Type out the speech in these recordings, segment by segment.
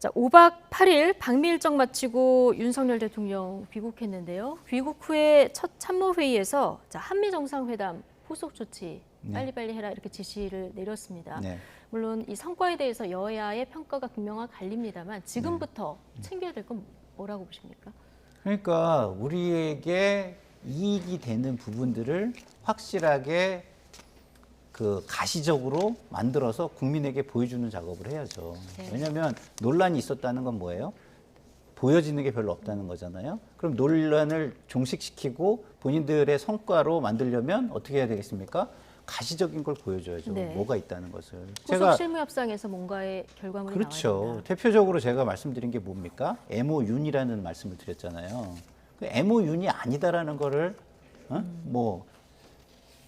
자, 5박 8일 방미 일정 마치고 윤석열 대통령 귀국했는데요. 귀국 후에 첫 참모회의에서 자, 한미 정상회담 후속 조치 빨리빨리 해라 이렇게 지시를 내렸습니다. 네. 물론 이 성과에 대해서 여야의 평가가 분명히 갈립니다만 지금부터 챙겨야 될 건 뭐라고 보십니까? 그러니까 우리에게 이익이 되는 부분들을 확실하게 그 가시적으로 만들어서 국민에게 보여주는 작업을 해야죠. 네. 왜냐하면 논란이 있었다는 건 뭐예요? 보여지는 게 별로 없다는 거잖아요. 그럼 논란을 종식시키고 본인들의 성과로 만들려면 어떻게 해야 되겠습니까? 가시적인 걸 보여줘야죠. 네. 뭐가 있다는 것을. 후속 실무 협상에서 뭔가의 결과물이 그렇죠. 나와야 된다. 대표적으로 제가 말씀드린 게 뭡니까? MOU라는 말씀을 드렸잖아요. 그 MOU이 아니다라는 거를 뭐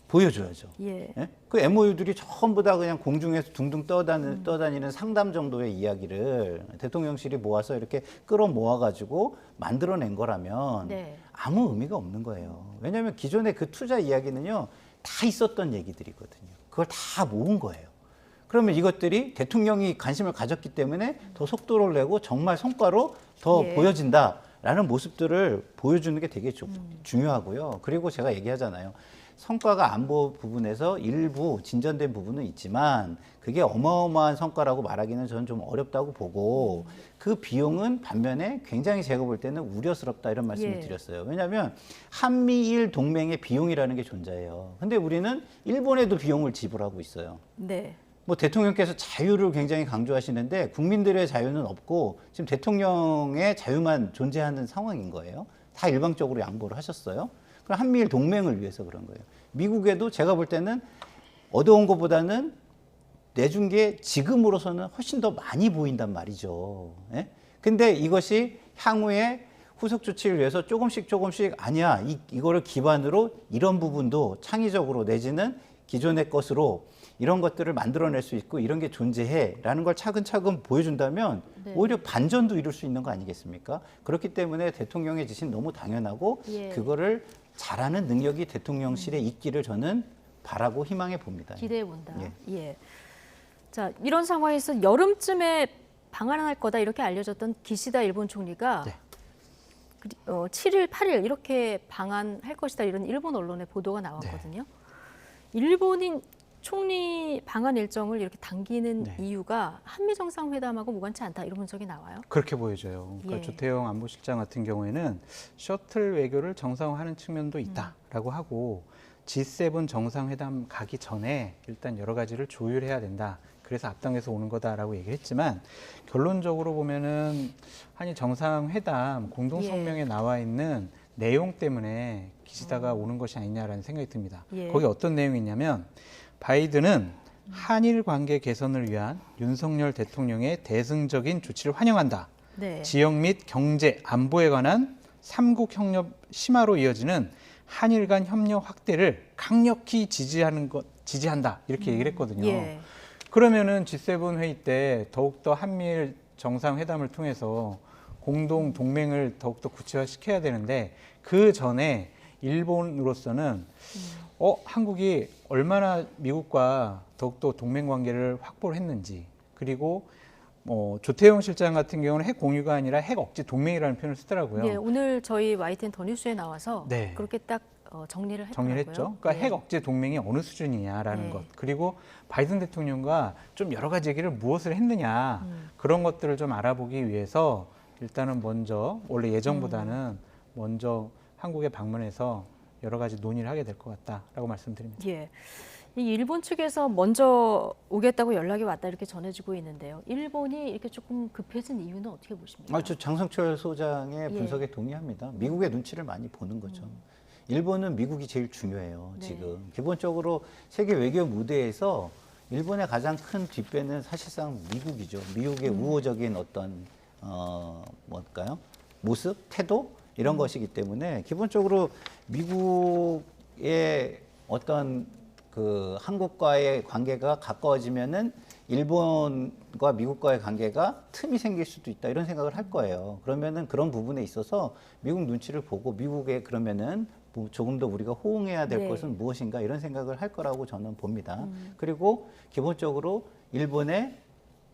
보여줘야죠. 예. 예? 그 MOU들이 전부 다 그냥 공중에서 둥둥 떠다니는 상담 정도의 이야기를 대통령실이 모아서 이렇게 끌어모아가지고 만들어낸 거라면 네. 아무 의미가 없는 거예요. 왜냐하면 기존의 그 투자 이야기는요, 다 있었던 얘기들이거든요. 그걸 다 모은 거예요. 그러면 이것들이 대통령이 관심을 가졌기 때문에 더 속도를 내고 정말 성과로 더 예. 보여진다라는 모습들을 보여주는 게 되게 중요하고요. 그리고 제가 얘기하잖아요. 성과가 안보 부분에서 일부 진전된 부분은 있지만 그게 어마어마한 성과라고 말하기는 저는 좀 어렵다고 보고 그 비용은 반면에 굉장히 제가 볼 때는 우려스럽다 이런 말씀을 예. 드렸어요. 왜냐하면 한미일 동맹의 비용이라는 게 존재해요. 근데 우리는 일본에도 비용을 지불하고 있어요. 네. 뭐 대통령께서 자유를 굉장히 강조하시는데 국민들의 자유는 없고 지금 대통령의 자유만 존재하는 상황인 거예요. 다 일방적으로 양보를 하셨어요. 그럼 한미일 동맹을 위해서 그런 거예요. 미국에도 제가 볼 때는 얻어온 것보다는 내준 게 지금으로서는 훨씬 더 많이 보인단 말이죠. 예? 근데 이것이 향후에 후속 조치를 위해서 조금씩 아니야. 이거를 기반으로 이런 부분도 창의적으로 내지는 기존의 것으로 이런 것들을 만들어낼 수 있고 이런 게 존재해라는 걸 차근차근 보여준다면 네. 오히려 반전도 이룰 수 있는 거 아니겠습니까? 그렇기 때문에 대통령의 지시는 너무 당연하고 예. 그거를 잘하는 능력이 대통령실에 있기를 저는 바라고 희망해 봅니다. 기대해 본다. 예. 예. 자, 이런 상황에서 여름쯤에 방한할 거다 이렇게 알려졌던 기시다 일본 총리가 네. 7일, 8일 이렇게 방한할 것이다 이런 일본 언론의 보도가 나왔거든요. 네. 일본인 총리 방한 일정을 이렇게 당기는 네. 이유가 한미 정상회담하고 무관치 않다 이런 분석이 나와요. 그렇게 보여져요. 그러니까 예. 조태용 안보실장 같은 경우에는 셔틀 외교를 정상화하는 측면도 있다라고 하고 G7 정상회담 가기 전에 일단 여러 가지를 조율해야 된다. 그래서 앞당겨서 오는 거다라고 얘기를 했지만 결론적으로 보면은 한일 정상회담 공동성명에 나와 있는 내용 때문에 기시다가 오는 것이 아니냐라는 생각이 듭니다. 예. 거기 어떤 내용이 있냐면 바이든은 한일 관계 개선을 위한 윤석열 대통령의 대승적인 조치를 환영한다. 네. 지역 및 경제, 안보에 관한 삼국 협력 심화로 이어지는 한일 간 협력 확대를 강력히 지지한다. 이렇게 얘기를 했거든요. 예. 그러면은 G7 회의 때 더욱더 한미일 정상회담을 통해서 공동 동맹을 더욱더 구체화시켜야 되는데 그 전에 일본으로서는 한국이 얼마나 미국과 더욱더 동맹 관계를 확보를 했는지 그리고 조태용 실장 같은 경우는 핵 공유가 아니라 핵 억제 동맹이라는 표현을 쓰더라고요. 예, 오늘 저희 YTN 더 뉴스에 나와서 네. 그렇게 딱 정리를 했더라고요. 정리를 했죠. 그러니까 예. 핵 억제 동맹이 어느 수준이냐라는 네. 것. 그리고 바이든 대통령과 좀 여러 가지 얘기를 무엇을 했느냐 그런 것들을 좀 알아보기 위해서 일단은 먼저 원래 예정보다는 먼저 한국에 방문해서 여러 가지 논의를 하게 될 것 같다라고 말씀드립니다. 예. 이 일본 측에서 먼저 오겠다고 연락이 왔다 이렇게 전해지고 있는데요. 일본이 이렇게 조금 급해진 이유는 어떻게 보십니까? 저 장성철 소장의 예. 분석에 동의합니다. 미국의 눈치를 많이 보는 거죠. 일본은 미국이 제일 중요해요, 네. 지금. 기본적으로 세계 외교 무대에서 일본의 가장 큰 뒷배는 사실상 미국이죠. 미국의 우호적인 어떤, 뭘까요? 모습, 태도? 이런 것이기 때문에 기본적으로 미국의 어떤 그 한국과의 관계가 가까워지면은 일본과 미국과의 관계가 틈이 생길 수도 있다 이런 생각을 할 거예요. 그러면은 그런 부분에 있어서 미국 눈치를 보고 미국에 그러면은 뭐 조금 더 우리가 호응해야 될 네. 것은 무엇인가 이런 생각을 할 거라고 저는 봅니다. 그리고 기본적으로 일본의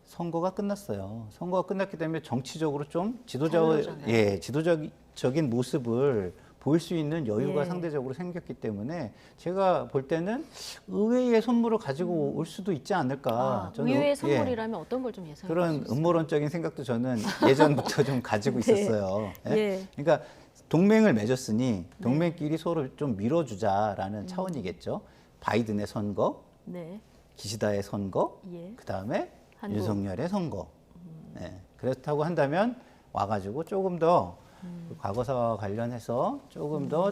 선거가 끝났어요. 선거가 끝났기 때문에 정치적으로 좀 자유로워졌나요? 지도적인 모습을 보일 수 있는 여유가 예. 상대적으로 생겼기 때문에 제가 볼 때는 의외의 선물을 가지고 올 수도 있지 않을까. 저는 의외의 선물이라면 어떤 걸 좀 예상해 그런 볼수 있어요? 음모론적인 생각도 저는 예전부터 좀 가지고 네. 있었어요. 예? 예. 그러니까 동맹을 맺었으니 동맹끼리 서로 좀 밀어주자라는 차원이겠죠. 바이든의 선거, 네. 기시다의 선거, 예. 그 다음에 한국. 윤석열의 선거. 네. 그렇다고 한다면 와가지고 조금 더 그 과거사와 관련해서 조금 더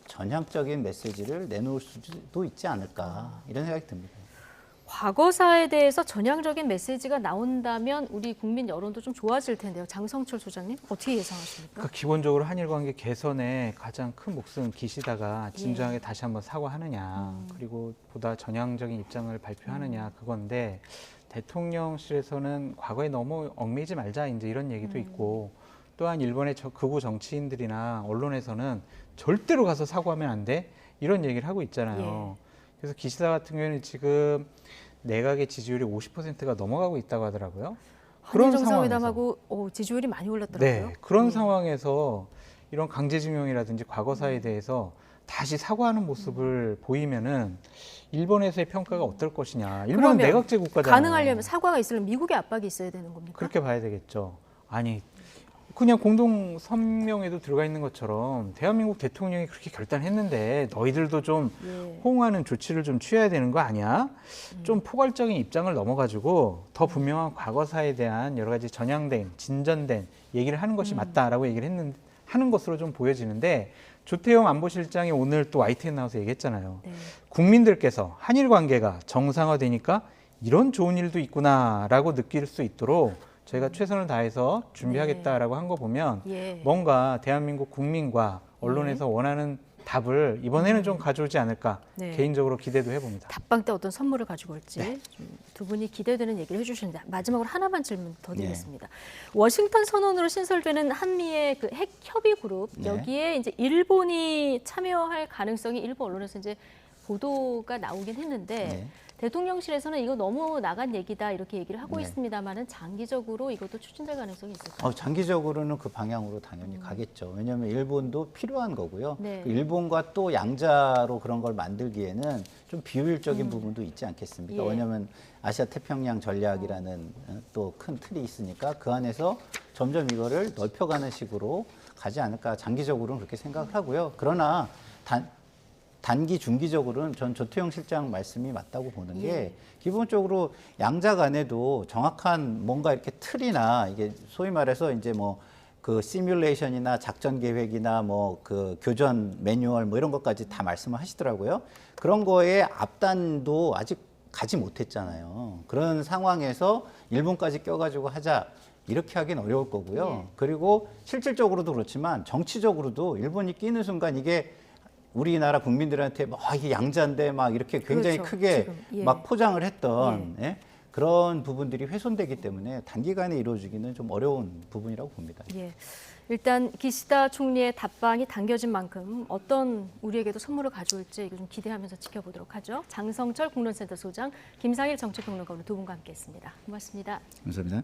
전향적인 메시지를 내놓을 수도 있지 않을까 이런 생각이 듭니다. 과거사에 대해서 전향적인 메시지가 나온다면 우리 국민 여론도 좀 좋아질 텐데요. 장성철 소장님 어떻게 예상하십니까? 그러니까 기본적으로 한일 관계 개선에 가장 큰 몫은 기시다가 진정하게 예. 다시 한번 사과하느냐, 그리고 보다 전향적인 입장을 발표하느냐 그건데 대통령실에서는 과거에 너무 얽매이지 말자 이제 이런 얘기도 있고 또한 일본의 극우 정치인들이나 언론에서는 절대로 가서 사과하면 안 돼 이런 얘기를 하고 있잖아요. 그래서 기시다 같은 경우에는 지금 내각의 지지율이 50%가 넘어가고 있다고 하더라고요. 한일 정상회담하고 지지율이 많이 올랐더라고요. 네, 그런 예. 상황에서 이런 강제징용이라든지 과거사에 대해서 다시 사과하는 모습을 보이면은 일본에서의 평가가 어떨 것이냐. 일본은 그러면 내각제 국가잖아요. 가능하려면 사과가 있으려면 미국의 압박이 있어야 되는 겁니까? 그렇게 봐야 되겠죠. 아니 그냥 공동 성명에도 들어가 있는 것처럼 대한민국 대통령이 그렇게 결단했는데 너희들도 좀 예. 호응하는 조치를 좀 취해야 되는 거 아니야? 좀 포괄적인 입장을 넘어가지고 더 분명한 과거사에 대한 여러 가지 전향된, 진전된 얘기를 하는 것이 맞다라고 얘기를 하는 것으로 좀 보여지는데 조태용 안보실장이 오늘 또 YTN 나와서 얘기했잖아요. 네. 국민들께서 한일 관계가 정상화되니까 이런 좋은 일도 있구나라고 느낄 수 있도록 저희가 최선을 다해서 준비하겠다라고 한 거 보면 예. 뭔가 대한민국 국민과 언론에서 원하는 답을 이번에는 좀 가져오지 않을까 네. 개인적으로 기대도 해봅니다. 답방 때 어떤 선물을 가지고 올지 좀 두 분이 기대되는 얘기를 해주시는데 마지막으로 하나만 질문 더 드리겠습니다. 워싱턴 선언으로 신설되는 한미의 그 핵 협의 그룹 네. 여기에 이제 일본이 참여할 가능성이 일부 언론에서 이제 보도가 나오긴 했는데 네. 대통령실에서는 이거 너무 나간 얘기다 이렇게 얘기를 하고 네. 있습니다만은 장기적으로 이것도 추진될 가능성이 있을까요? 장기적으로는 그 방향으로 당연히 가겠죠. 왜냐하면 일본도 필요한 거고요. 네. 그 일본과 또 양자로 그런 걸 만들기에는 좀 비효율적인 부분도 있지 않겠습니까? 예. 왜냐하면 아시아 태평양 전략이라는 또 큰 틀이 있으니까 그 안에서 점점 이거를 넓혀가는 식으로 가지 않을까 장기적으로는 그렇게 생각을 하고요. 그러나 단기 중기적으로는 전 조태용 실장 말씀이 맞다고 보는 게 예. 기본적으로 양자 간에도 정확한 뭔가 이렇게 틀이나 이게 소위 말해서 이제 뭐 그 시뮬레이션이나 작전 계획이나 뭐 그 교전 매뉴얼 뭐 이런 것까지 다 말씀을 하시더라고요. 그런 거에 앞단도 아직 가지 못했잖아요. 그런 상황에서 일본까지 껴가지고 하자. 이렇게 하긴 어려울 거고요. 예. 그리고 실질적으로도 그렇지만 정치적으로도 일본이 끼는 순간 이게 우리나라 국민들한테 뭐 이게 양자인데 막 이렇게 굉장히 그렇죠. 크게 지금, 예. 막 포장을 했던 예? 그런 부분들이 훼손되기 때문에 단기간에 이루어지기는 좀 어려운 부분이라고 봅니다. 예. 일단 기시다 총리의 답방이 당겨진 만큼 어떤 우리에게도 선물을 가져올지 이거 좀 기대하면서 지켜보도록 하죠. 장성철 국론센터 소장, 김상일 정치평론가 오늘 두 분과 함께했습니다. 고맙습니다. 감사합니다.